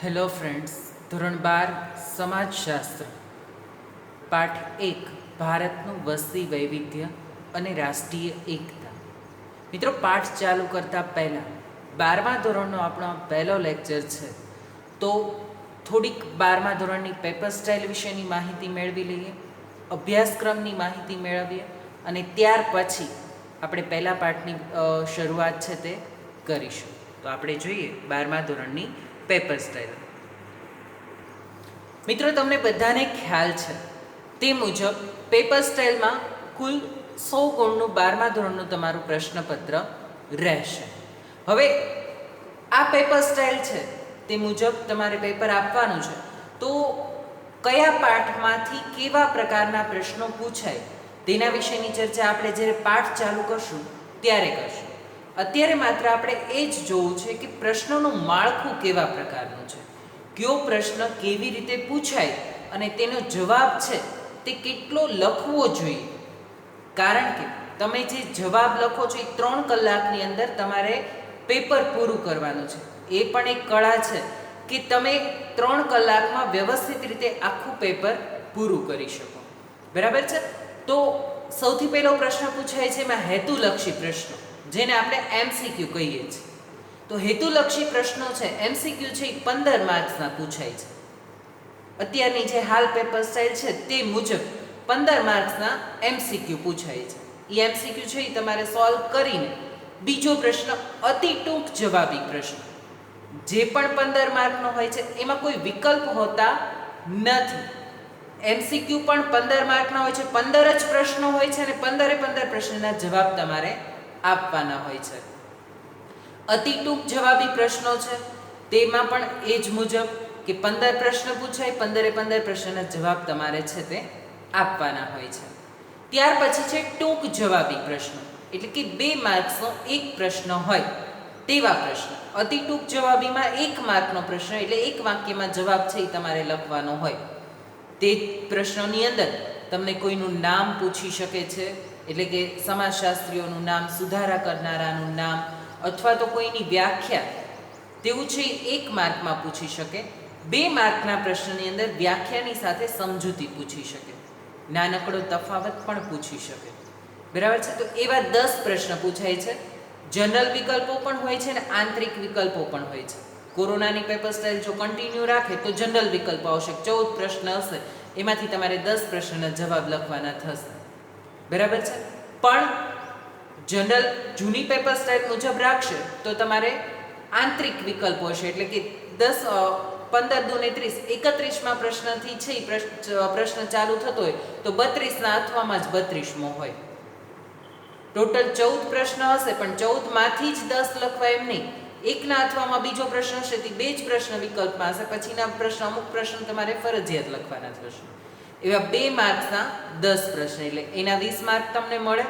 Hello friends, ધોરણ 12 સમાજશાસ્ત્ર પાઠ 1 ભારતનું વસ્તી વૈવિધ્ય અને રાષ્ટ્રીય એકતા. મિત્રો, પાઠ ચાલુ કરતાં પહેલાં 12મા ધોરણનો આપણો પહેલો લેક્ચર છે, તો થોડીક 12મા ધોરણની પેપર સ્ટાઇલ વિશેની માહિતી મેળવી લઈએ, અભ્યાસક્રમની માહિતી મેળવીએ અને ત્યાર પછી આપણે પહેલા પાઠની શરૂઆત છે તે કરીશું. તો આપણે જોઈએ 12મા ધોરણની પેપર સ્ટાઇલ. મિત્રો, તમને બધાને ખ્યાલ છે તે મુજબ પેપર સ્ટાઇલમાં કુલ 100 ગુણનું 12મા ધોરણનું તમારું પ્રશ્નપત્ર રહેશે. હવે આ પેપર સ્ટાઇલ છે તે મુજબ તમારે પેપર આપવાનું છે, તો કયા પાઠમાંથી કેવા પ્રકારના પ્રશ્નો પૂછાય તેના વિશેની ચર્ચા આપણે જ્યારે પાઠ ચાલુ કરશું ત્યારે કરશું. અત્યારે માત્ર આપણે એ જ જોવું છે કે પ્રશ્નોનું માળખું કેવા પ્રકારનું છે, કયો પ્રશ્ન કેવી રીતે પૂછાય અને તેનો જવાબ છે તે કેટલો લખવો જોઈએ. કારણ કે તમે જે જવાબ લખો છો એ 3 કલાકની અંદર તમારે પેપર પૂરું કરવાનું છે. એ પણ એક કળા છે કે તમે 3 કલાકમાં વ્યવસ્થિત રીતે આખું પેપર પૂરું કરી શકો. બરાબર છે? તો સૌથી પહેલો પ્રશ્ન પૂછાય છે એમાં હેતુલક્ષી પ્રશ્નો, જેને આપણે MCQ કહીએ છીએ. તો હેતુલક્ષી પ્રશ્નો છે, MCQ છે, એ 15 માર્ક્સના પૂછાય છે. અત્યારની જે હાલ પેપર સ્ટાઇલ છે તે મુજબ 15 માર્ક્સના MCQ પૂછાય છે. એ MCQ છે એ તમારે સોલ્વ કરીને બીજો પ્રશ્ન અતિ ટૂંક જવાબી પ્રશ્ન, જે પણ 15 માર્કનો હોય છે, એમાં કોઈ વિકલ્પ હોતા નથી. MCQ પણ 15 માર્કના હોય છે, 15 જ પ્રશ્નો હોય છે અને 15 પ્રશ્નના જવાબ તમારે આપવાના હોય છે. અતિ ટૂંક જવાબી પ્રશ્નો છે તેમાં પણ એ જ મુજબ કે 15 પ્રશ્ન પૂછાય, 15 પ્રશ્નના જવાબ તમારે છે તે આપવાના હોય છે. ત્યાર પછી છે ટૂંક જવાબી પ્રશ્નો, એટલે કે 2 માર્ક્સનો એક પ્રશ્ન હોય તેવા પ્રશ્ન. અતિ ટૂંક જવાબીમાં 1 માર્કનો પ્રશ્ન, એટલે 1 વાક્યમાં જવાબ છે એ તમારે લખવાનો હોય. તે પ્રશ્નોની અંદર તમને કોઈનું નામ પૂછી શકે છે, એટલે કે સમાજશાસ્ત્રીઓનું નામ, સુધારા કરનારાનું નામ, અથવા તો કોઈની વ્યાખ્યા, તેવું છે 1 માર્કમાં પૂછી શકે. 2 માર્કના પ્રશ્નની અંદર વ્યાખ્યાની સાથે સમજૂતી પૂછી શકે, નાનકડો તફાવત પણ પૂછી શકે. બરાબર છે? તો એવા 10 પ્રશ્ન પૂછાય છે. જનરલ વિકલ્પો પણ હોય છે અને આંતરિક વિકલ્પો પણ હોય છે. કોરોનાની પેપર સ્ટાઇલ જો કન્ટિન્યુ રાખે તો જનરલ વિકલ્પો આવશે, 14 પ્રશ્ન હશે, એમાંથી તમારે 10 પ્રશ્નના જવાબ લખવાના થશે. બરાબર છે? પણ જનરલ જૂની પેપર સ્ટાઇલ મુજબ રાખશે તો તમારે આંતરિક વિકલ્પો હશે, એટલે કે 15 દૂને 30, 31મા પ્રશ્નથી છે પ્રશ્ન ચાલુ થતો હોય તો 32ના અથવામાં જ 32મો હોય. ટોટલ 14 પ્રશ્ન હશે, પણ 14માંથી જ 10 લખવા એમ નહીં. 1ના અથવામાં બીજો પ્રશ્ન હશે તે 2 જ પ્રશ્ન વિકલ્પમાં હશે, પછીના પ્રશ્ન અમુક પ્રશ્ન તમારે ફરજિયાત લખવાના થશે. એવા 2 માર્ક્સના 10 પ્રશ્ન, એટલે એના 20 માર્ક તમને મળે.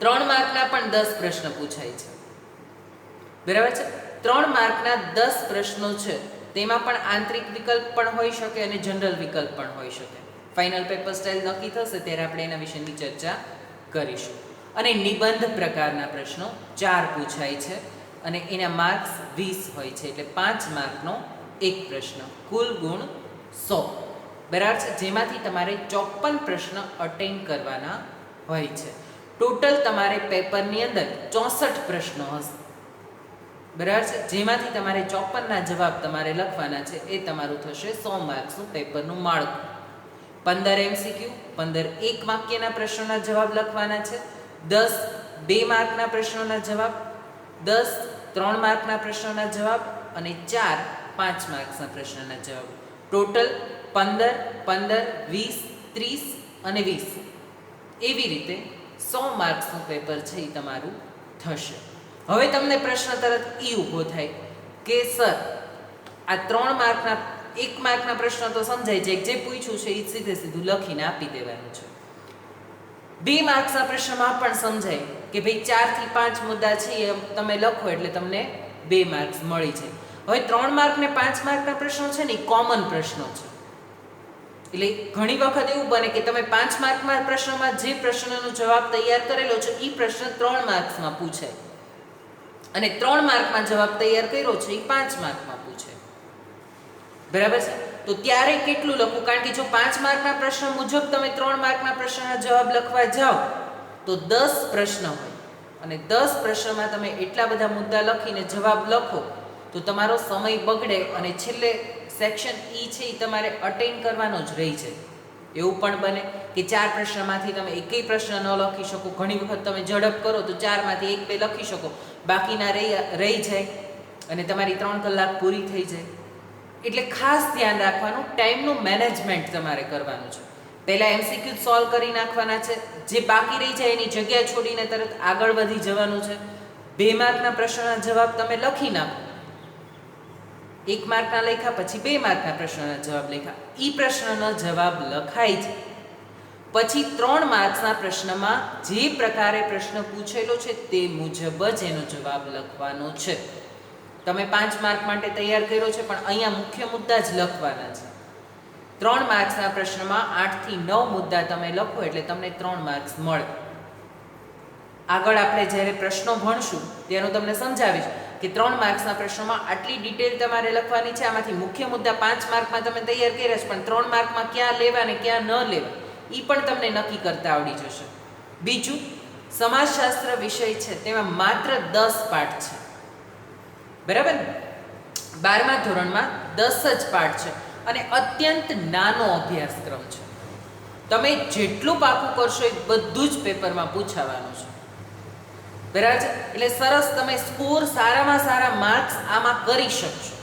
3 માર્કના પણ 10 પ્રશ્ન પૂછાય છે. બરાબર છે? 3 માર્કના 10 પ્રશ્નો છે તેમાં પણ આંતરિક વિકલ્પ પણ હોઈ શકે અને જનરલ વિકલ્પ પણ હોઈ શકે. ફાઇનલ પેપર સ્ટાઇલ નક્કી થશે ત્યારે આપણે એના વિશેની ચર્ચા કરીશું. અને નિબંધ પ્રકારના પ્રશ્નો 4 પૂછાય છે અને એના માર્ક્સ 20 હોય છે, એટલે 5 માર્કનો એક પ્રશ્ન, કુલ ગુણ 100. બરાબર છે? જેમાંથી તમારે 54 પ્રશ્ન અટેન્ડ કરવાના હોય છે. ટોટલ તમારે પેપરની અંદર 64 પ્રશ્નો હશે. બરાબર છે? જેમાંથી તમારે 54ના જવાબ તમારે લખવાના છે. એ તમારું થશે 100 માર્ક્સનું પેપરનું માળખું. 15 MCQ, 15 1 વાક્યના પ્રશ્નોના જવાબ લખવાના છે, 10 2 માર્કના પ્રશ્નોના જવાબ, 10 3 માર્કના પ્રશ્નોના જવાબ અને 4 5 માર્ક્સના પ્રશ્નના જવાબ. ટોટલ 15 15 20 30 અને 20, એવી રીતે 100 માર્ક્સનું પેપર છે એ તમારું થશે. હવે તમને પ્રશ્ન તરત એ ઊભો થાય કે સર, આ 3 માર્કના 1 માર્કના પ્રશ્ન તો સમજાય છે, જે પૂછ્યું છે એ સીધું લખીને આપી દેવાનું છે. 2 માર્ક્સના પ્રશ્નમાં પણ સમજાય કે ભાઈ 4 થી 5 મુદ્દા છે એ તમે લખો એટલે તમને 2 માર્ક્સ મળી જાય. હવે 3 માર્ક ને 5 માર્કના પ્રશ્નો છે ને એ કોમન પ્રશ્નો છે, એટલે ઘણી વખત એવું બને કે તમે 5 માર્કના પ્રશ્નમાં જે પ્રશ્નનો જવાબ તૈયાર કરેલો છે એ પ્રશ્ન 3 માર્ક્સમાં પૂછાય અને 3 માર્કમાં જવાબ તૈયાર કર્યો છે એ 5 માર્કમાં પૂછાય. બરાબર છે? તો ત્યારે કેટલું લખવું? કારણ કે જો 5 માર્કના પ્રશ્ન મુજબ તમે 3 માર્કના પ્રશ્નના જવાબ લખવા જાઓ તો 10 પ્રશ્ન હોય અને 10 પ્રશ્નમાં તમે એટલા બધા મુદ્દા લખીને જવાબ લખો તો તમારો સમય બગડે અને છેલ્લે સેક્શન ઈ છે એ તમારે અટેન્ડ કરવાનો જ રહી જાય. એવું પણ બને કે 4 પ્રશ્નમાંથી તમે એકેય પ્રશ્ન ન લખી શકો. ઘણી વખત તમે ઝડપ કરો તો 4માંથી 1-2 લખી શકો, બાકીના રહી જાય અને તમારી 3 કલાક પૂરી થઈ જાય. એટલે ખાસ ધ્યાન રાખવાનું, ટાઈમનું મેનેજમેન્ટ તમારે કરવાનું છે. પહેલાં MCQ સોલ્વ કરી નાખવાના છે, જે બાકી રહી જાય એની જગ્યા છોડીને તરત આગળ વધી જવાનું છે. 2 માર્કના પ્રશ્નના જવાબ તમે લખી નાખો. 1 માર્કના લખ્યા પછી 2 માર્કના પ્રશ્નના જવાબ લખ્યા, એ પ્રશ્નનો જવાબ લખાય છે. પછી 3 માર્ક્સના પ્રશ્નમાં જે પ્રકારે પ્રશ્ન પૂછેલો છે તે મુજબ જ એનો જવાબ લખવાનો છે. તમે 5 માર્ક માટે તૈયાર કર્યો છે પણ અહીંયા મુખ્ય મુદ્દા જ લખવાના છે. 3 માર્ક્સના પ્રશ્નમાં 8 થી 9 મુદ્દા તમે લખો એટલે તમને 3 માર્ક્સ મળે. આગળ આપણે જ્યારે પ્રશ્નો ભણશું ત્યારે હું તમને સમજાવીશ કે 3 માર્ક્સના પ્રશ્નોમાં આટલી ડિટેલ તમારે લખવાની છે. આમાંથી મુખ્ય મુદ્દા 5 માર્કમાં તમે તૈયાર કર્યા છે પણ 3 માર્કમાં ક્યાં લેવા ને ક્યાં ન લેવા એ પણ તમને નક્કી કરતા આવડી જશે. બીજું, સમાજશાસ્ત્ર વિષય છે તેમાં માત્ર 10 પાઠ છે, બરાબર ને? 12મા ધોરણમાં 10 જ પાઠ છે અને અત્યંત નાનો અભ્યાસક્રમ છે. તમે જેટલું પાકું કરશો એ બધું જ પેપરમાં પૂછાવાનું છે, બરાબર છે? એટલે સરસ તમે સ્કોર સારામાં સારા માર્ક્સ આમાં કરી શકશો.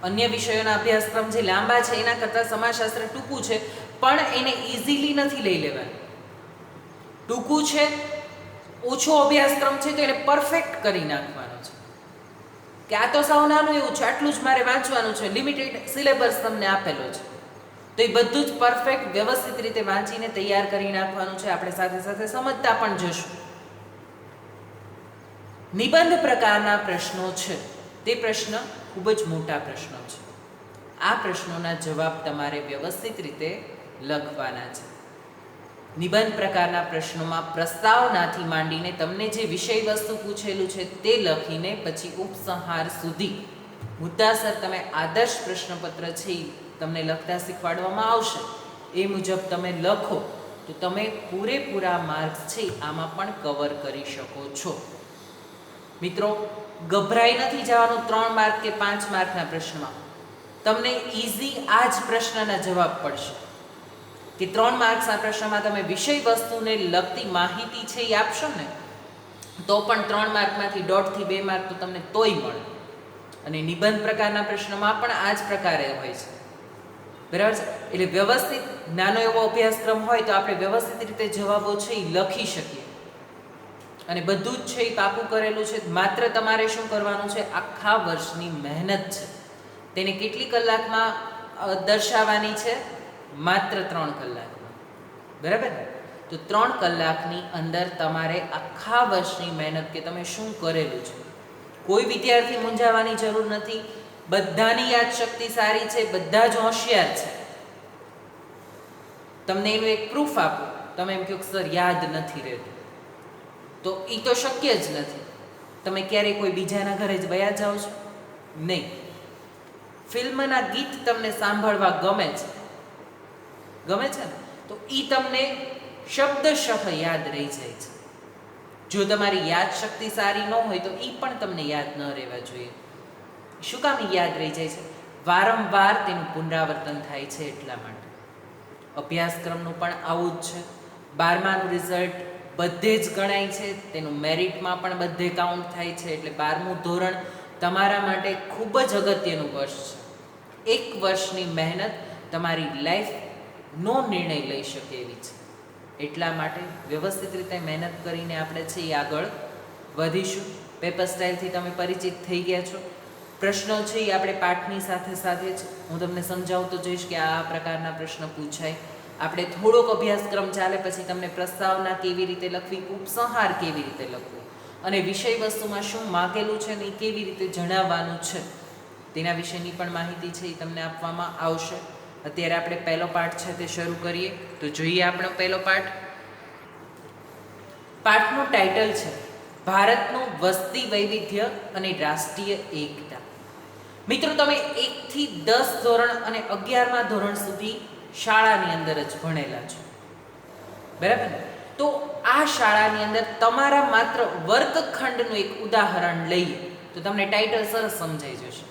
અન્ય વિષયોના અભ્યાસક્રમ જે લાંબા છે એના કરતાં સમાજશાસ્ત્ર ટૂંકું છે પણ એને ઇઝીલી નથી લઈ લેવાનું. ટૂંકું છે, ઓછો અભ્યાસક્રમ છે તો એને પરફેક્ટ કરી નાખવાનો છે કે આ તો સાવ નાનું એવું છે, આટલું જ મારે વાંચવાનું છે, લિમિટેડ સિલેબસ તમને આપેલો છે તો એ બધું જ પરફેક્ટ વ્યવસ્થિત રીતે વાંચીને તૈયાર કરી નાખવાનું છે. આપણે સાથે સાથે સમજતા પણ જશું. નિબંધ પ્રકારના પ્રશ્નો છે તે પ્રશ્ન ખૂબ જ મોટા પ્રશ્નો છે. આ પ્રશ્નોના જવાબ તમારે વ્યવસ્થિત રીતે લખવાના છે. નિબંધ પ્રકારના પ્રશ્નોમાં પ્રસ્તાવનાથી માંડીને તમને જે વિષય વસ્તુ પૂછેલું છે તે લખીને પછી ઉપસંહાર સુધી મુદ્દાસર તમે આદર્શ પ્રશ્નપત્ર છે એ તમને લખતા શીખવાડવામાં આવશે. એ મુજબ તમે લખો તો તમે પૂરેપૂરા માર્ક્સ છે આમાં પણ કવર કરી શકો છો. મિત્રો, ગભરાઈ નથી જવાનું 3 માર્ક કે 5 માર્કના પ્રશ્નમાં. તમને ઇઝી આ જ પ્રશ્નના જવાબ પડશે કે 3 માર્ક્સના પ્રશ્નમાં તમે વિષય વસ્તુને લગતી માહિતી છે એ આપશો ને તો પણ 3 માર્કમાંથી 1.5 થી 2 માર્ક તો તમને તોય મળે. અને નિબંધ પ્રકારના પ્રશ્નમાં પણ આ જ પ્રકારે હોય છે, બરાબર છે? એટલે વ્યવસ્થિત નાનો એવો અભ્યાસક્રમ હોય તો આપણે વ્યવસ્થિત રીતે જવાબો છે એ લખી શકીએ અને બધું જ છે એ પાકું કરેલું છે. માત્ર તમારે શું કરવાનું છે, આખા વર્ષની મહેનત છે તેને કેટલી કલાકમાં દર્શાવવાની છે? માત્ર 3 કલાકમાં, બરાબર ને? તો 3 કલાકની અંદર તમારે આખા વર્ષની મહેનત કે તમે શું કરેલું છે. કોઈ વિદ્યાર્થી મૂંઝાવાની જરૂર નથી. બધાની યાદશક્તિ સારી છે, બધા જ હોશિયાર છે. તમને એનું એક પ્રૂફ આપું, તમે એમ કહો કે સર યાદ નથી રહેતું, તો એ તો શક્ય જ નથી. તમે ક્યારેય કોઈ બીજાના ઘરે જ વયા જાઓ છો? નહીં. ફિલ્મના ગીત તમને સાંભળવા ગમે છે ને? તો એ તમને શબ્દશઃ યાદ રહી જાય છે. જો તમારી યાદશક્તિ સારી ન હોય તો એ પણ તમને યાદ ન રહેવા જોઈએ. શું કામ યાદ રહી જાય છે? વારંવાર તેનું પુનરાવર્તન થાય છે એટલા માટે. અભ્યાસક્રમનું પણ આવું જ છે. 12માનું રિઝલ્ટ બધે જ ગણાય છે, તેનું મેરિટમાં પણ બધે કાઉન્ટ થાય છે. એટલે 12મું ધોરણ તમારા માટે ખૂબ જ અગત્યનું વર્ષ છે. 1 વર્ષની મહેનત તમારી લાઈફનો નિર્ણય લઈ શકે એવી છે. એટલા માટે વ્યવસ્થિત રીતે મહેનત કરીને આપણે છે એ આગળ વધીશું. પેપર સ્ટાઇલથી તમે પરિચિત થઈ ગયા છો. પ્રશ્નો છે એ આપણે પાઠની સાથે સાથે જ હું તમને સમજાવતો જઈશ કે આ પ્રકારના પ્રશ્ન પૂછાય. આપણે થોડોક અભ્યાસક્રમ ચાલે પછી તમને પ્રસ્તાવના કેવી રીતે લખવી, ઉપસંહાર કેવી રીતે લખવું અને વિષય વસ્તુમાં શું માગેલું છે ને એ કેવી રીતે જણાવવાનું છે તેના વિશેની પણ માહિતી છે એ તમને આપવામાં આવશે. અત્યારે આપણે પહેલો પાઠ છે તે શરૂ કરીએ. તો જોઈએ આપણો પહેલો પાઠ. પાઠનું ટાઇટલ છે ભારતનું વસ્તી વૈવિધ્ય અને રાષ્ટ્રીય એકતા. મિત્રો, તમે 1 થી 10 ધોરણ અને 11મા ધોરણ સુધી શાળાની અંદર જ ભણેલા છો, બરાબર ને? તો આ શાળાની અંદર તમારા માત્ર વર્ગખંડનું એક ઉદાહરણ લઈએ તો તમને ટાઇટલ સરસ સમજાઈ જશે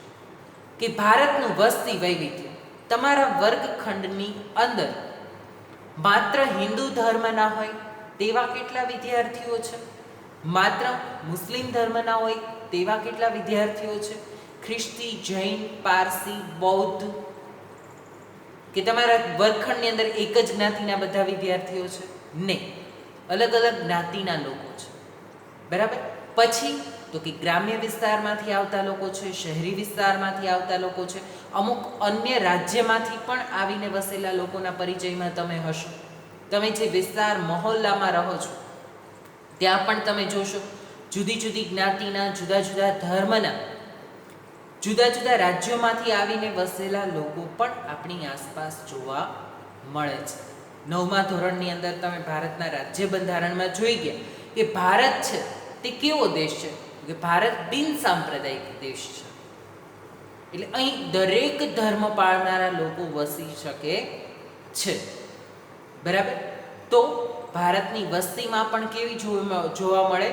કે ભારતનું વસ્તી વૈવિધ્ય. તમારા વર્ગખંડની અંદર માત્ર હિન્દુ ધર્મના હોય તેવા કેટલા વિદ્યાર્થીઓ છે, માત્ર મુસ્લિમ ધર્મના હોય તેવા કેટલા વિદ્યાર્થીઓ છે, ખ્રિસ્તી, જૈન, પારસી, બૌદ્ધ, કે તમારા વર્ગખંડની અંદર એક જ જ્ઞાતિના બધા વિદ્યાર્થીઓ છે? નહીં, અલગ અલગ જ્ઞાતિના લોકો છે, બરાબર. પછી તો કે ગ્રામ્ય વિસ્તારમાંથી આવતા લોકો છે, શહેરી વિસ્તારમાંથી આવતા લોકો છે, અમુક અન્ય રાજ્યમાંથી પણ આવીને વસેલા લોકોના પરિચયમાં તમે હશો. તમે જે વિસ્તાર મહોલ્લામાં રહો છો ત્યાં પણ તમે જોશો જુદી જુદી જ્ઞાતિના, જુદા જુદા ધર્મના, જુદા જુદા રાજ્યોમાંથી આવીને વસેલા લોકો પણ આપણી આસપાસ જોવા મળે છે. 9મા ધોરણની અંદર તમે ભારતના રાજ્ય બંધારણમાં જોઈ ગયા કે ભારત છે તે કેવો દેશ છે, કે ભારત બિન સાંપ્રદાયિક દેશ છે. એટલે અહીં દરેક ધર્મ પાળનારા લોકો વસી શકે છે, બરાબર. તો ભારતની વસ્તીમાં પણ કેવી જોવા મળે?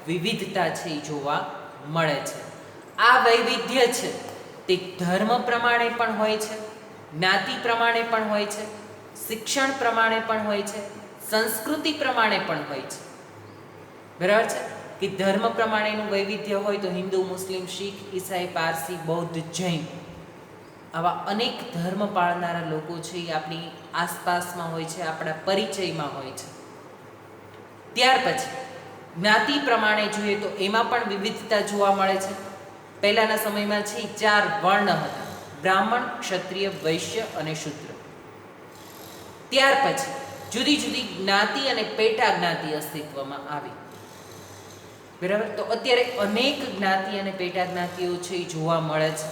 વિવિધતા છે એ જોવા મળે છે. આ વૈવિધ્ય છે તે ધર્મ પ્રમાણે પણ હોય છે, જ્ઞાતિ પ્રમાણે પણ હોય છે, શિક્ષણ પ્રમાણે પણ હોય છે, સંસ્કૃતિ પ્રમાણે પણ હોય છે, બરાબર છે. કે ધર્મ પ્રમાણેનું વૈવિધ્ય હોય તો હિન્દુ, મુસ્લિમ, શીખ, ઈસાઈ, પારસી, બૌદ્ધ, જૈન, આવા અનેક ધર્મ પાળનારા લોકો છે એ આપણી આસપાસમાં હોય છે, આપણા પરિચયમાં હોય છે. ત્યાર પછી જ્ઞાતિ પ્રમાણે જોઈએ તો એમાં પણ વિવિધતા જોવા મળે છે. પહેલાંના સમયમાં છે 4 વર્ણ હતા: બ્રાહ્મણ, ક્ષત્રિય, વૈશ્ય અને શૂદ્ર. ત્યાર પછી જુદી જુદી જ્ઞાતિ અને પેટા જ્ઞાતિ અસ્તિત્વમાં આવી, બરાબર. તો અત્યારે અનેક જ્ઞાતિ અને પેટા જ્ઞાતિઓ છે એ જોવા મળે છે.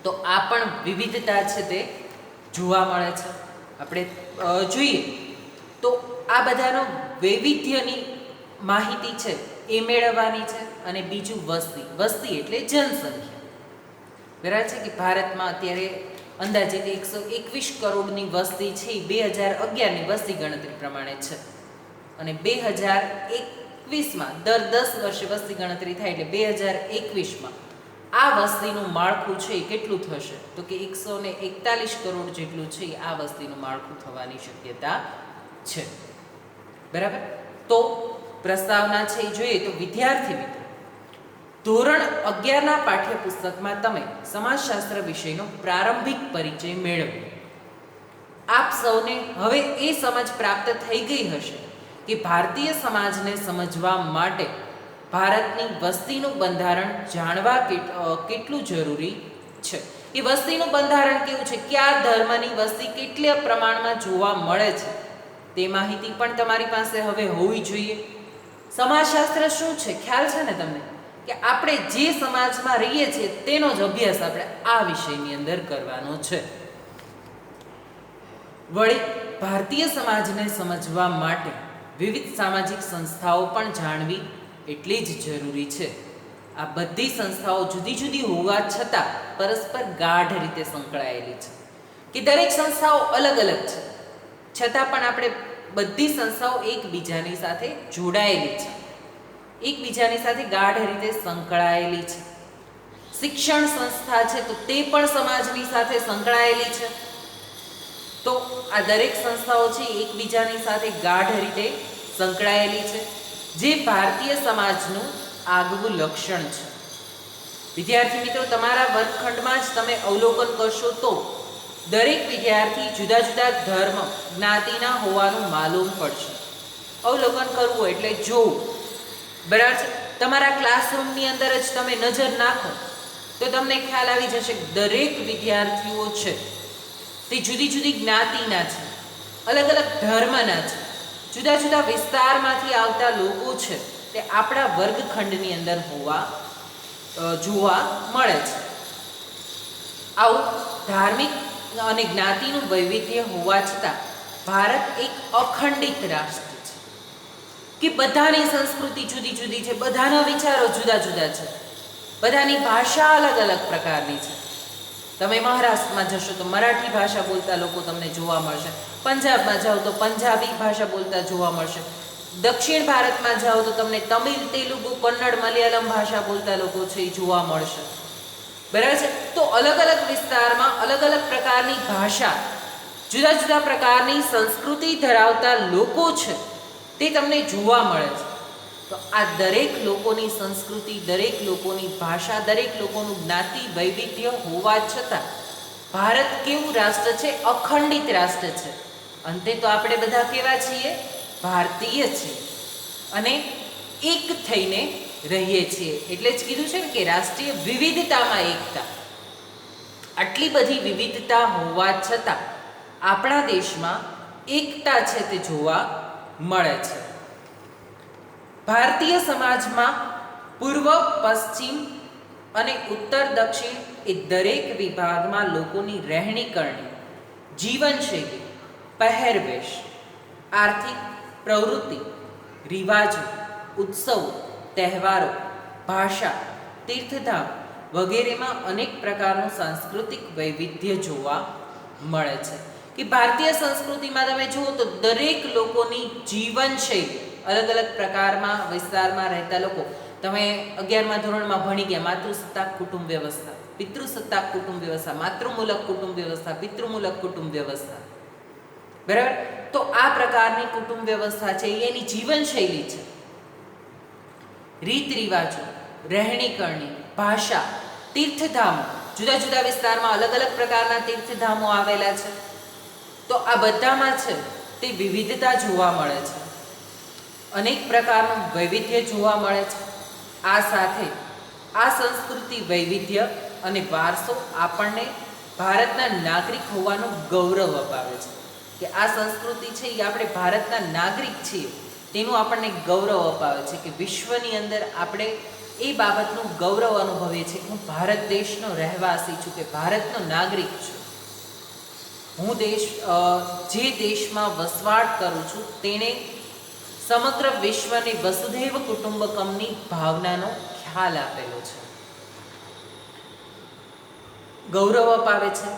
તો આ પણ વિવિધતા છે તે જોવા મળે છે. આપણે જોઈએ તો આ બધાનો વૈવિધ્યની માહિતી છે એ મેળવવાની છે. અને બીજું વસ્તી એટલે જનસંખ્યા, બરાબર છે. કે ભારતમાં અત્યારે અંદાજિત 121 કરોડની વસ્તી છે એ 2011ની વસ્તી ગણતરી પ્રમાણે છે. અને 2021માં દર 10 વર્ષે વસ્તી ગણતરી થાય એટલે 2021માં આ વસ્તીનું માળખું છે એ કેટલું થશે? તો કે 141 કરોડ જેટલું છે એ આ વસ્તીનું માળખું થવાની શક્યતા છે, બરાબર. તો પ્રસ્તાવના છે એ જોઈએ તો વિદ્યાર્થી મિત્રો, ધોરણ 11ના પાઠ્યપુસ્તકમાં તમે સમાજશાસ્ત્ર વિષયનો પ્રારંભિક પરિચય મેળવ્યો. આપ સૌને હવે એ સમજ પ્રાપ્ત થઈ ગઈ હશે કે ભારતીય સમાજને સમજવા માટે ભારતની વસ્તીનું બંધારણ જાણવા કેટલું જરૂરી છે. એ વસ્તીનું બંધારણ કેવું છે, કયા ધર્મની વસ્તી કેટલા પ્રમાણમાં જોવા મળે છે, તે માહિતી પણ તમારી પાસે હવે હોવી જોઈએ. સમાજશાસ્ત્ર શું છે ખ્યાલ છે ને તમને? કે આપણે જે સમાજમાં રહીએ છીએ તેનો જ અભ્યાસ આપણે આ વિષયની અંદર કરવાનો છે. વળી ભારતીય સમાજને સમજવા માટે વિવિધ સામાજિક સંસ્થાઓ પણ જાણવી એટલી જ જરૂરી છે. આ બધી સંસ્થાઓ જુદી જુદી હોવા છતાં પરસ્પર ગાઢ રીતે સંકળાયેલી છે. કે દરેક સંસ્થાઓ અલગ અલગ છે છતાં પણ આપણે બધી સંસ્થાઓ એકબીજાની સાથે જોડાયેલી છે, એકબીજાની સાથે ગાઢ રીતે સંકળાયેલી છે. શિક્ષણ સંસ્થા છે તો તે પણ સમાજની સાથે સંકળાયેલી છે. તો આ દરેક સંસ્થાઓ છે એકબીજાની સાથે ગાઢ રીતે સંકળાયેલી છે, જે ભારતીય સમાજનું આગવું લક્ષણ છે. વિદ્યાર્થી મિત્રો, તમારા વર્ગખંડમાં જ તમે અવલોકન કરશો તો દરેક વિદ્યાર્થી જુદા જુદા ધર્મ જ્ઞાતિના હોવાનું માલુમ પડશે. અવલોકન કરવું એટલે જોવું, બરાબર છે. તમારા ક્લાસરૂમની અંદર જ તમે નજર નાખો તો તમને ખ્યાલ આવી જશે કે દરેક વિદ્યાર્થીઓ છે તે જુદી જુદી જ્ઞાતિના છે, અલગ અલગ ધર્મના છે, જુદા જુદા વિસ્તારમાંથી આવતા લોકો છે તે આપણા વર્ગખંડની અંદર જોવા મળે છે. આવું ધાર્મિક અને જ્ઞાતિનું વૈવિધ્ય હોવા છતાં ભારત એક અખંડિત રાષ્ટ્ર છે. કે બધાની સંસ્કૃતિ જુદી જુદી છે, બધાના વિચારો જુદા જુદા છે, બધાની ભાષા અલગ અલગ પ્રકારની છે. તમે મહારાષ્ટ્રમાં જશો તો મરાઠી ભાષા બોલતા લોકો તમને જોવા મળશે, પંજાબમાં જાઓ તો પંજાબી ભાષા બોલતા જોવા મળશે, દક્ષિણ ભારતમાં જાઓ તો તમને તમિલ, તેલુગુ, કન્નડ, મલયાલમ ભાષા બોલતા લોકો છે એ જોવા મળશે. બરાબર છે. તો અલગ અલગ વિસ્તારમાં અલગ અલગ પ્રકારની ભાષા, જુદા જુદા પ્રકારની સંસ્કૃતિ ધરાવતા લોકો છે તે તમને જોવા મળે છે. તો આ દરેક લોકોની સંસ્કૃતિ, દરેક લોકોની ભાષા, દરેક લોકોનું જ્ઞાતિ વૈવિધ્ય હોવા છતાં ભારત કેવું રાષ્ટ્ર છે? અખંડિત રાષ્ટ્ર છે. અંતે તો આપણે બધા કેવા છીએ? ભારતીય છીએ અને એક થઈને રહીએ છીએ. એટલે જ કીધું છે ને કે રાષ્ટ્રીય વિવિધતામાં એકતા. આટલી બધી વિવિધતા હોવા છતાં આપણા દેશમાં એકતા છે તે જોવા મળે છે. ભારતીય સમાજમાં પૂર્વ, પશ્ચિમ અને ઉત્તર, દક્ષિણ એ દરેક વિભાગમાં લોકોની રહેણી કરણી, જીવનશૈલી, પહેરવેશ, આર્થિક પ્રવૃત્તિ, રિવાજો, ઉત્સવો, તહેવારો, ભાષા, તીર્થધામ વગેરેમાં અનેક પ્રકારનું સાંસ્કૃતિક વૈવિધ્ય જોવા મળે છે. કે ભારતીય સંસ્કૃતિમાં તમે જુઓ તો દરેક લોકોની જીવનશૈલી અલગ અલગ પ્રકારમાં વિસ્તારમાં રહેતા લોકો, તમે 11મા ધોરણમાં ભણી ગયા માતૃસત્તાક કુટુંબ વ્યવસ્થા, પિતૃસત્તાક કુટુંબ વ્યવસ્થા, માતૃમૂલક કુટુંબ વ્યવસ્થા, પિતૃમૂલક કુટુંબ વ્યવસ્થા. બરાબર. તો આ પ્રકારની કુટુંબ વ્યવસ્થા છે એની જીવનશૈલી છે, રીત રિવાજો, રહેણી કરણી, ભાષા, તીર્થધામો, જુદા જુદા વિસ્તારમાં અલગ અલગ પ્રકારના તીર્થધામો આવેલા છે. તો આ બધામાં છે તે વિવિધતા જોવા મળે છે, અનેક પ્રકારનું વૈવિધ્ય જોવા મળે છે. આ સાથે આ સંસ્કૃતિ, વૈવિધ્ય અને વારસો આપણને ભારતના નાગરિક હોવાનું ગૌરવ અપાવે છે. કે આ સંસ્કૃતિ છે એ આપણે ભારતના નાગરિક છીએ તેનું આપણને ગૌરવ અપાવે છે. કે વિશ્વની અંદર આપણે એ બાબતનું ગૌરવ અનુભવીએ છીએ કે હું ભારત દેશનો રહેવાસી છું, કે ભારતનો નાગરિક છું. હું જે દેશમાં વસવાટ કરું છું તેણે સમગ્ર વિશ્વને વસુધૈવ કુટુંબકમની ભાવનાનો ખ્યાલ આપેલો છે, ગૌરવ અપાવે છે.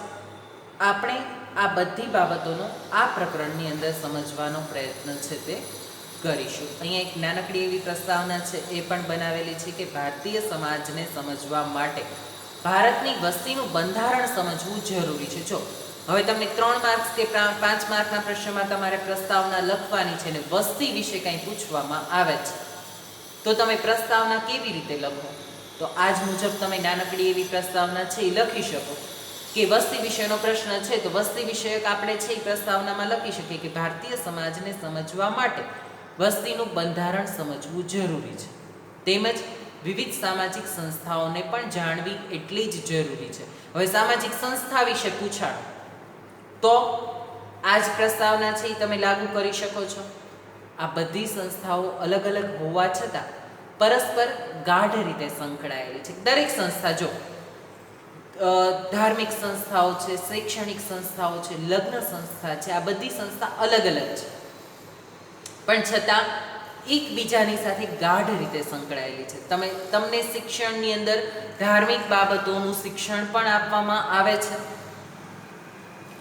આપણે આ બધી બાબતોનો આ પ્રકરણની અંદર સમજવાનો પ્રયત્ન છે તે કરીશું. અહીંયા એક નાનકડી એવી પ્રસ્તાવના છે એ પણ બનાવેલી છે કે ભારતીય સમાજને સમજવા માટે ભારતની વસ્તીનું બંધારણ સમજવું જરૂરી છે. જો હવે તમને 3 માર્ક્સ કે 5 માર્કના પ્રશ્નમાં તમારે પ્રસ્તાવના લખવાની છે ને વસ્તી વિશે કંઈ પૂછવામાં આવે છે તો તમે પ્રસ્તાવના કેવી રીતે લખો? તો આજ મુજબ તમે નાનકડી એવી પ્રસ્તાવના છે એ લખી શકો કે વસ્તી વિશેનો પ્રશ્ન છે તો વસ્તી વિષયક આપણે છે એ પ્રસ્તાવનામાં લખી શકીએ કે ભારતીય સમાજને સમજવા માટે વસ્તીનું બંધારણ સમજવું જરૂરી છે, તેમજ વિવિધ સામાજિક સંસ્થાઓને પણ જાણવી એટલી જ જરૂરી છે. હવે સામાજિક સંસ્થા વિશે પૂછાય તો આ જ પ્રસ્તાવના છે એ તમે લાગુ કરી શકો છો. આ બધી સંસ્થાઓ અલગ અલગ હોવા છતાં પરસ્પર ગાઢ રીતે સંકળાયેલી છે. દરેક સંસ્થા, જો ધાર્મિક સંસ્થાઓ છે, શૈક્ષણિક સંસ્થાઓ છે, લગ્ન સંસ્થા છે, આ બધી સંસ્થા અલગ અલગ છે પણ છતાં એકબીજાની સાથે ગાઢ રીતે સંકળાયેલી છે. તમને શિક્ષણની અંદર ધાર્મિક બાબતોનું શિક્ષણ પણ આપવામાં આવે છે.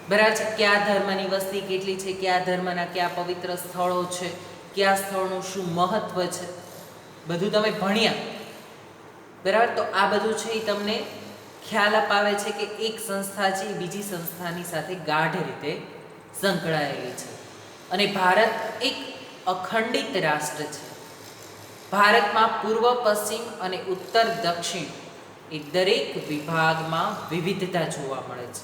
બરાબર છે. કયા ધર્મની વસ્તી કેટલી છે, કયા ધર્મના કયા પવિત્ર સ્થળો છે, કયા સ્થળનું શું મહત્વ છે, બધું તમે ભણ્યા. બરાબર. તો આ બધું છે એ તમને ખ્યાલ અપાવે છે કે એક સંસ્થા છે એ બીજી સંસ્થાની સાથે ગાઢ રીતે સંકળાયેલી છે. અને ભારત એક અખંડિત રાષ્ટ્ર છે. ભારતમાં પૂર્વ, પશ્ચિમ અને ઉત્તર, દક્ષિણ એ દરેક વિભાગમાં વિવિધતા જોવા મળે છે.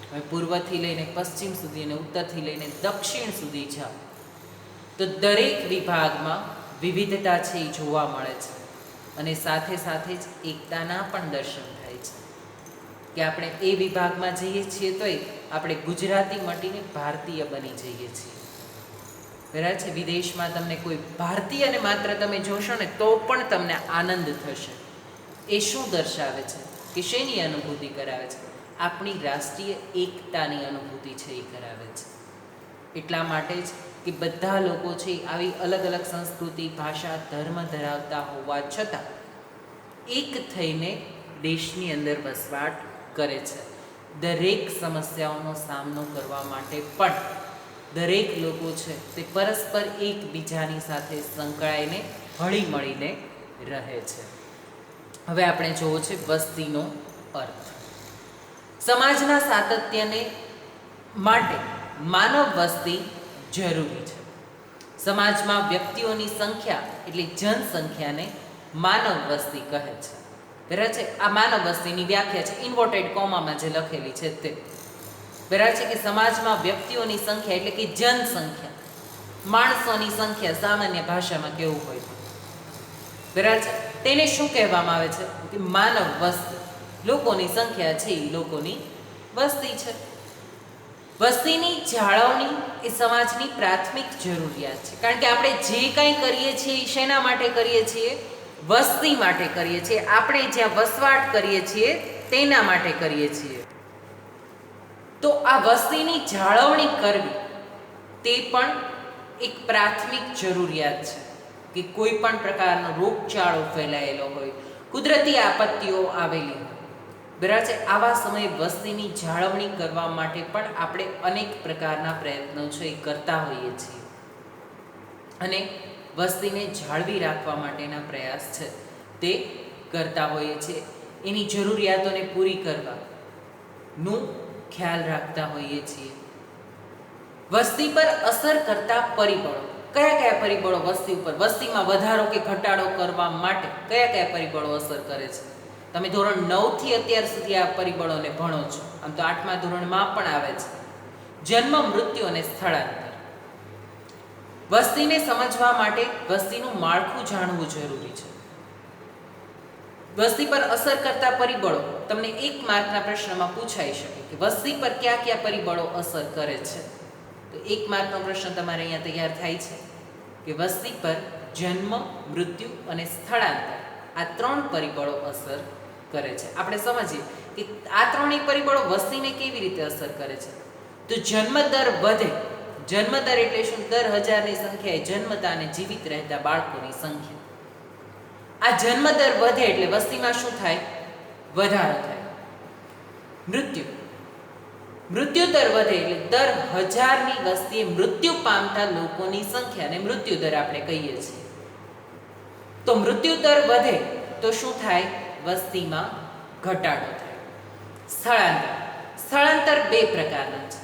હવે પૂર્વથી લઈને પશ્ચિમ સુધી અને ઉત્તરથી લઈને દક્ષિણ સુધી જાઓ તો દરેક વિભાગમાં વિવિધતા છે એ જોવા મળે છે અને સાથે સાથે જ એકતાના પણ દર્શન થાય છે. કે આપણે એ વિભાગમાં જઈએ છીએ તોય આપણે ગુજરાતી મટીને ભારતીય બની જઈએ છીએ. બરાબર છે. વિદેશમાં તમને કોઈ ભારતીયને માત્ર તમે જોશો ને તો પણ તમને આનંદ થશે. એ શું દર્શાવે છે કે શેની અનુભૂતિ કરાવે છે? આપણી રાષ્ટ્રીય એકતાની અનુભૂતિ છે એ કરાવે છે. એટલા માટે જ કે બધા લોકો છે આવી અલગ અલગ સંસ્કૃતિ, ભાષા, ધર્મ ધરાવતા હોવા છતાં એક થઈને દેશની અંદર વસવાટ કરે છે. દરેક સમસ્યાઓનો સામનો કરવા માટે પણ દરેક લોકો છે તે પરસ્પર એકબીજાની સાથે સંકળાઈને હળી મળીને રહે છે. હવે આપણે જોવો છે વસ્તીનો અર્થ. સમાજના સાતત્યને માટે માનવ વસ્તી જરૂરી છે. સમાજમાં વ્યક્તિઓની સંખ્યા એટલે જનસંખ્યાને માનવ વસ્તી કહે છે. બરાબર છે. આ માનવ વસ્તીની વ્યાખ્યા છે ઇન્વર્ટેડ કોમામાં જે લખેલી છે તે. બરાબર છે કે સમાજમાં વ્યક્તિઓની સંખ્યા એટલે કે જનસંખ્યા, માણસોની સંખ્યા સામાન્ય ભાષામાં કેવું હોય છે. બરાબર છે. તેને શું કહેવામાં આવે છે કે માનવ વસ્તી. લોકોની સંખ્યા છે એ લોકોની વસ્તી છે. વસ્તીની જાળવણી એ સમાજની પ્રાથમિક જરૂરિયાત છે. કારણ કે આપણે જે કંઈ કરીએ છીએ એ શેના માટે કરીએ છીએ? વસ્તી માટે કરીએ છીએ. આપણે જ્યાં વસવાટ કરીએ છીએ તેના માટે કરીએ છીએ. તો આ વસ્તીની જાળવણી કરવી તે પણ એક પ્રાથમિક જરૂરિયાત છે કે કોઈ પણ પ્રકારનો રોગચાળો ફેલાયેલો હોય, કુદરતી આપત્તિઓ આવેલી હોય, બરાબર છે. આવા સમયે વસ્તીની જાળવણી કરવા માટે પણ આપણે અનેક પ્રકારના પ્રયત્નો છે એ કરતા હોઈએ છીએ અને વસ્તીને જાળવી રાખવા માટેના પ્રયાસ છે તે કરતા હોઈએ છીએ. એની જરૂરિયાતોને પૂરી કરવાનું ખ્યાલ રાખતા હોઈએ છીએ. વસ્તી પર અસર કરતા પરિબળો, કયા કયા પરિબળો વસ્તી ઉપર, વસ્તીમાં વધારો કે ઘટાડો કરવા માટે કયા કયા પરિબળો અસર કરે છે? તમે ધોરણ 9 થી અત્યાર સુધી આ પરિબળોને ભણો છો. આમ તો 8મા ધોરણમાં પણ આવે છે. જન્મ, મૃત્યુ અને સ્થળાંતર. વસ્તીને સમજવા માટે વસ્તીનું માળખું જાણવું જરૂરી છે. વસ્તી પર અસર કરતા પરિબળો તમને 1 માર્કના પ્રશ્નમાં પૂછાઈ શકે કે વસ્તી પર કયા કયા પરિબળો અસર કરે છે. તો 1 માર્કનો પ્રશ્ન તમારે અહીંયા તૈયાર થાય છે કે વસ્તી પર જન્મ, મૃત્યુ અને સ્થળાંતર આ 3 પરિબળો અસર કરે છે. આપણે સમજીએ કે આ 3 પરિબળો વસ્તીને કેવી રીતે અસર કરે છે. તો જન્મદર વધે. જન્મદર એટલે શું? દર 1000ની સંખ્યાએ જન્મતા અને જીવિત રહેતા બાળકોની સંખ્યા. આ જન્મદર વધે એટલે વસ્તીમાં શું થાય? વધારો થાય. મૃત્યુ. મૃત્યુદર વધે એટલે દર 1000ની વસ્તીએ મૃત્યુ પામતા લોકોની સંખ્યાને મૃત્યુદર આપણે કહીએ છીએ. તો મૃત્યુદર વધે તો શું થાય? વસ્તીમાં ઘટાડો થાય. સ્થળાંતર. સ્થળાંતર 2 પ્રકારના છે.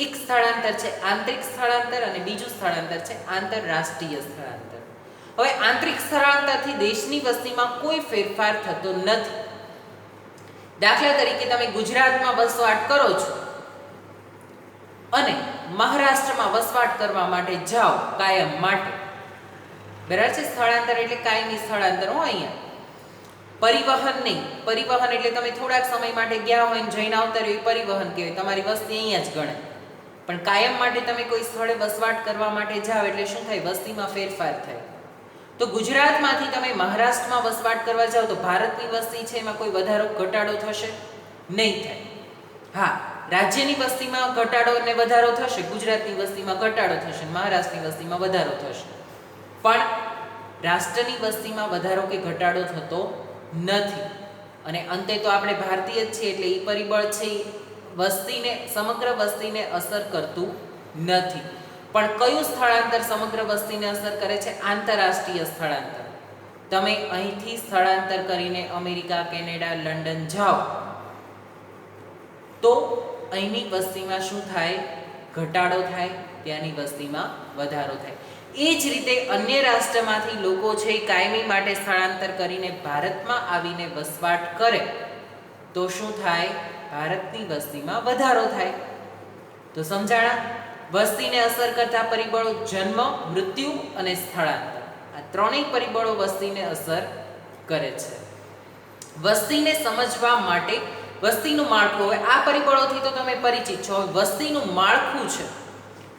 એક સ્થળાંતર છે આંતરિક સ્થળાંતર અને બીજું સ્થળાંતર છે આંતરરાષ્ટ્રીય સ્થળાંતર. હવે આંતરિક સ્થળાંતરથી દેશની વસ્તીમાં કોઈ ફેરફાર થતો નથી. દાખલા તરીકે તમે ગુજરાતમાં વસવાટ કરો છો અને મહારાષ્ટ્રમાં વસવાટ કરવા માટે જાઓ કાયમ માટે. બરાબર છે. સ્થળાંતર એટલે કાયમી સ્થળાંતર હોય. અહીંયા પરિવહન નહીં. પરિવહન એટલે તમે થોડાક સમય માટે ગયા હોય ને જઈને આવતા રહ્યો એ પરિવહન કહેવાય. તમારી વસ્તી અહીંયા જ ગણાય. પણ કાયમ માટે તમે કોઈ સ્થળે વસવાટ કરવા માટે જાઓ એટલે શું થાય? વસ્તીમાં ફેરફાર થાય. તો ગુજરાતમાંથી તમે મહારાષ્ટ્રમાં વસવાટ કરવા જાઓ તો ભારતની વસ્તી છે એમાં કોઈ વધારો ઘટાડો થશે? નહીં થાય. હા, રાજ્યની વસ્તીમાં ઘટાડો અને વધારો થશે. ગુજરાતની વસ્તીમાં ઘટાડો થશે, મહારાષ્ટ્રની વસ્તીમાં વધારો થશે. પણ રાષ્ટ્રની વસ્તીમાં વધારો કે ઘટાડો થતો નથી. અને અંતે તો આપણે ભારતીય જ છીએ એટલે એ પરિબળ છે વસ્તીને, સમગ્ર વસ્તીને અસર કરતું નથી. પણ કયું સ્થળાંતર સમગ્ર વસ્તીને અસર કરે છે? આંતરરાષ્ટ્રીય સ્થળાંતર. તમે અહીંથી સ્થળાંતર કરીને અમેરિકા, કેનેડા, લંડન જાઓ તો અહીંની વસ્તીમાં શું થાય? ઘટાડો થાય, ત્યાંની વસ્તીમાં વધારો થાય. એ જ રીતે અન્ય રાષ્ટ્રમાંથી લોકો છે એ કાયમી માટે સ્થળાંતર કરીને ભારતમાં આવીને વસવાટ કરે તો શું થાય? ભારતની વસ્તીમાં વધારો થાય. તો સમજાણા? વસ્તીને અસર કરતા પરિબળો જન્મ, મૃત્યુ અને સ્થળાંતર. આ 3 પરિબળો વસ્તીને અસર કરે છે. વસ્તીને સમજવા માટે વસ્તીનું માળખું, હવે આ પરિબળોથી તો તમે પરિચિત છો. હવે વસ્તીનું માળખું છે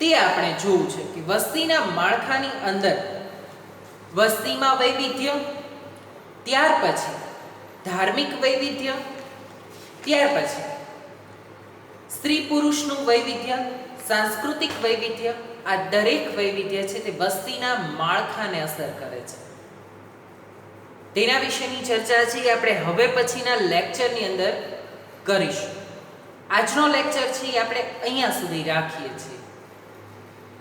તે આપણે જોવું છે કે વસ્તીના માળખાની અંદર વસ્તીમાં વૈવિધ્ય, ત્યાર પછી ધાર્મિક વૈવિધ્ય, ત્યાર પછી સ્ત્રી પુરુષનું વૈવિધ્ય, સાંસ્કૃતિક વૈવિધ્ય, આ દરેક વૈવિધ્ય છે તે વસ્તીના માળખાને અસર કરે છે. તેના વિશેની ચર્ચા છે એ આપણે હવે પછીના લેક્ચરની અંદર કરીશું. આજનો લેક્ચર છે એ આપણે અહીંયા સુધી રાખીએ છીએ.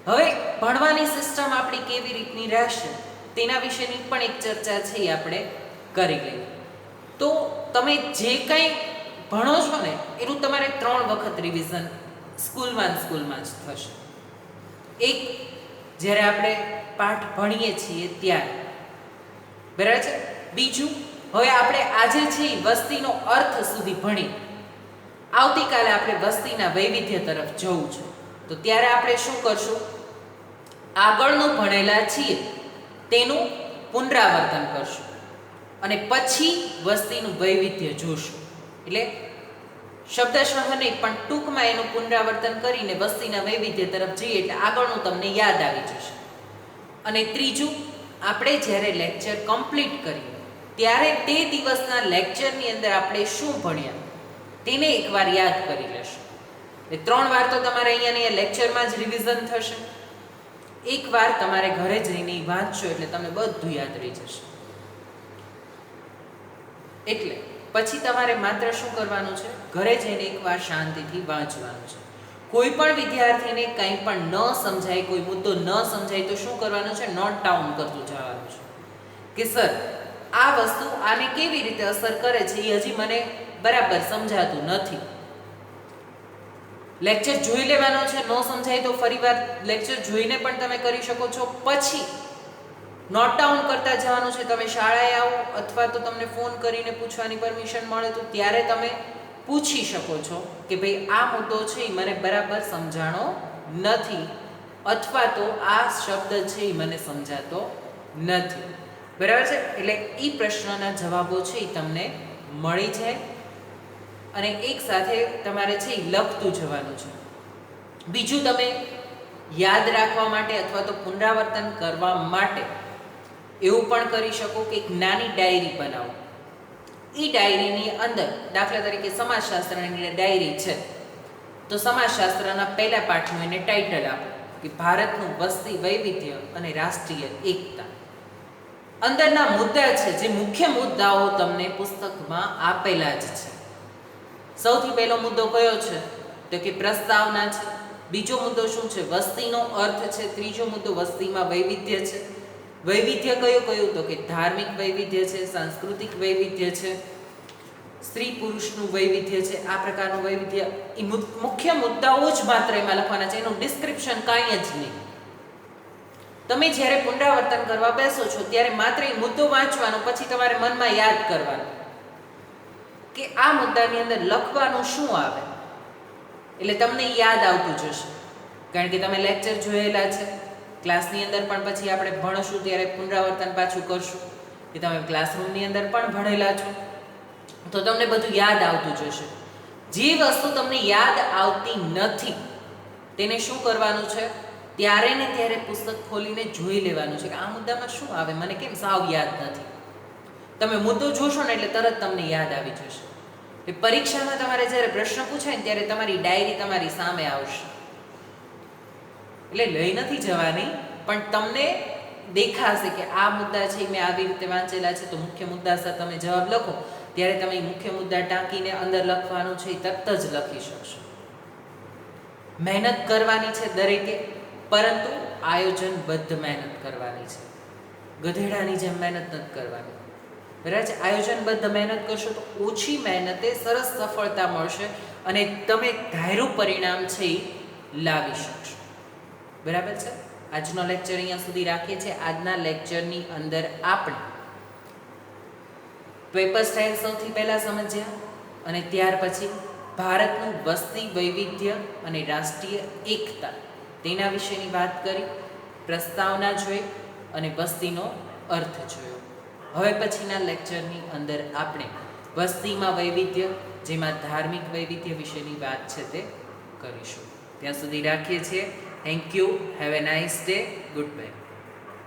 હવે ભણવાની સિસ્ટમ આપણી કેવી રીતની રહેશે તેના વિશેની પણ એક ચર્ચા છે એ આપણે કરી લઈએ. તો તમે જે કંઈ ભણો છો ને એનું તમારે 3 વખત રિવિઝન સ્કૂલમાં જ થશે. એક, જ્યારે આપણે પાઠ ભણીએ છીએ ત્યારે, બરાબર છે. બીજું, હવે આપણે આજે છે એ વસ્તીનો અર્થ સુધી ભણી, આવતીકાલે આપણે વસ્તીના વૈવિધ્ય તરફ જવું છે. તો ત્યારે આપણે શું કરશું? આગળનું ભણેલા છીએ તેનું પુનરાવર્તન કરશું અને પછી વસ્તીનું વૈવિધ્ય જોશું. એટલે શબ્દશઃ નહીં પણ ટૂંકમાં એનું પુનરાવર્તન કરીને વસ્તીના વૈવિધ્ય તરફ જઈએ એટલે આગળનું તમને યાદ આવી જશે. અને ત્રીજું, આપણે જ્યારે લેક્ચર કમ્પ્લીટ કરીએ ત્યારે તે દિવસના લેક્ચરની અંદર આપણે શું ભણ્યા તેને એકવાર યાદ કરી લેશું. એ 3 વાર તો તમારે અહીંયા લેક્ચરમાં જ રિવિઝન થશે. એકવાર તમારે ઘરે જઈને વાંચશો એટલે તમને બધું યાદ રહી જશે. એટલે પછી તમારે માત્ર શું કરવાનું છે? ઘરે જઈને એકવાર શાંતિથી વાંચવાનું છે. કોઈ પણ વિદ્યાર્થીને કંઈ પણ ન સમજાય, કોઈ મુદ્દો ન સમજાય તો શું કરવાનું છે? નોટ ડાઉન કરતું જવાનું છે કે સર આ વસ્તુ આને કેવી રીતે અસર કરે છે એ હજી મને બરાબર સમજાતું નથી. લેક્ચર જોઈ લેવાનો છે, ન સમજાય તો ફરીવાર લેક્ચર જોઈને પણ તમે કરી શકો છો. પછી નોટ ડાઉન કરતા જવાનું છે. તમે શાળાએ આવો અથવા તો તમને ફોન કરીને પૂછવાની પરમિશન મળે તો ત્યારે તમે પૂછી શકો છો કે ભાઈ આ મુદ્દો છે એ મને બરાબર સમજાણો નથી અથવા તો આ શબ્દ છે એ મને સમજાતો નથી. બરાબર છે. એટલે એ પ્રશ્નના જવાબો છે એ તમને મળી જાય અને એક સાથે તમારે છે એ લખતું જવાનું છે. બીજું, તમે યાદ રાખવા માટે અથવા તો પુનરાવર્તન કરવા માટે એવું પણ કરી શકો કે એક નાની ડાયરી બનાવો. એ ડાયરીની અંદર દાખલા તરીકે સમાજશાસ્ત્રની ડાયરી છે તો સમાજશાસ્ત્રના પહેલા પાઠનું એને ટાઇટલ આપો કે ભારતનું વસ્તી વૈવિધ્ય અને રાષ્ટ્રીય એકતા. અંદરના મુદ્દા છે, જે મુખ્ય મુદ્દાઓ તમને પુસ્તકમાં આપેલા જ છે. સૌથી પહેલો મુદ્દો કયો છે? તો કે પ્રસ્તાવના છે. બીજો મુદ્દો શું છે? વસ્તીનો અર્થ છે. ત્રીજો મુદ્દો વસ્તીમાં વૈવિધ્ય છે. વૈવિધ્ય કયું? તો કે ધાર્મિક વૈવિધ્ય છે, સાંસ્કૃતિક વૈવિધ્ય છે, સ્ત્રી પુરુષનું વૈવિધ્ય છે. આ પ્રકારનું વૈવિધ્ય એ મુખ્ય મુદ્દાઓ જ માત્ર એમાં લખવાના છે. એનું ડિસ્ક્રિપ્શન કાંઈ જ નહીં. તમે જ્યારે પુનરાવર્તન કરવા બેસો છો ત્યારે માત્ર એ મુદ્દો વાંચવાનો, પછી તમારે મનમાં યાદ કરવાનું કે આ મુદ્દાની અંદર લખવાનું શું આવે. એટલે તમને યાદ આવતું જશે કારણ કે તમે લેક્ચર જોયેલા છે. ક્લાસની અંદર પણ પછી આપણે ભણશું ત્યારે પુનરાવર્તન પાછું કરશું કે તમે ક્લાસરૂમની અંદર પણ ભણેલા છો તો તમને બધું યાદ આવતું જશે. જે વસ્તુ તમને યાદ આવતી નથી તેને શું કરવાનું છે? ત્યારે ને ત્યારે પુસ્તક ખોલીને જોઈ લેવાનું છે કે આ મુદ્દામાં શું આવે, મને કેમ સાવ યાદ નથી. તમે મુદ્દો જોશો ને એટલે તરત તમને યાદ આવી જશે. એ પરીક્ષામાં તમારે જ્યારે પ્રશ્ન પૂછાય ને ત્યારે તમારી ડાયરી તમારી સામે આવશે. એટલે લઈ નથી જવાની પણ તમને દેખાશે કે આ મુદ્દા છે મેં આવી રીતે વાંચેલા છે તો મુખ્ય મુદ્દા સર તમે જવાબ લખો ત્યારે તમે મુખ્ય મુદ્દા ટાંકીને અંદર લખવાનું છે એ તરત જ લખી શકશો. મહેનત કરવાની છે દરેકે, પરંતુ આયોજનબદ્ધ મહેનત કરવાની છે. ગધેડાની જેમ મહેનત નથી કરવાની. બરાબર છે. આયોજનબદ્ધ મહેનત કરશો તો ઓછી મહેનતે સરસ સફળતા મળશે અને તમે ધાર્યું પરિણામ છે એ લાવી શકશો. બરાબર છે. આજનો લેક્ચર અહીંયા સુધી રાખીએ છીએ. આજના લેક્ચરની અંદર આપણે પેપર સ્ટાઇલ સૌથી પહેલાં સમજ્યા અને ત્યાર પછી ભારતનું વસ્તી વૈવિધ્ય અને રાષ્ટ્રીય એકતા તેના વિશેની વાત કરી, પ્રસ્તાવના જોઈ અને વસ્તીનો અર્થ જોયો. હવે પછીના લેક્ચરની અંદર આપણે વસ્તીમાં વૈવિધ્ય, જેમાં ધાર્મિક વૈવિધ્ય વિશેની વાત છે તે કરીશું. ત્યાં સુધી રાખીએ છીએ. Thank you. Have a nice day. Good bye.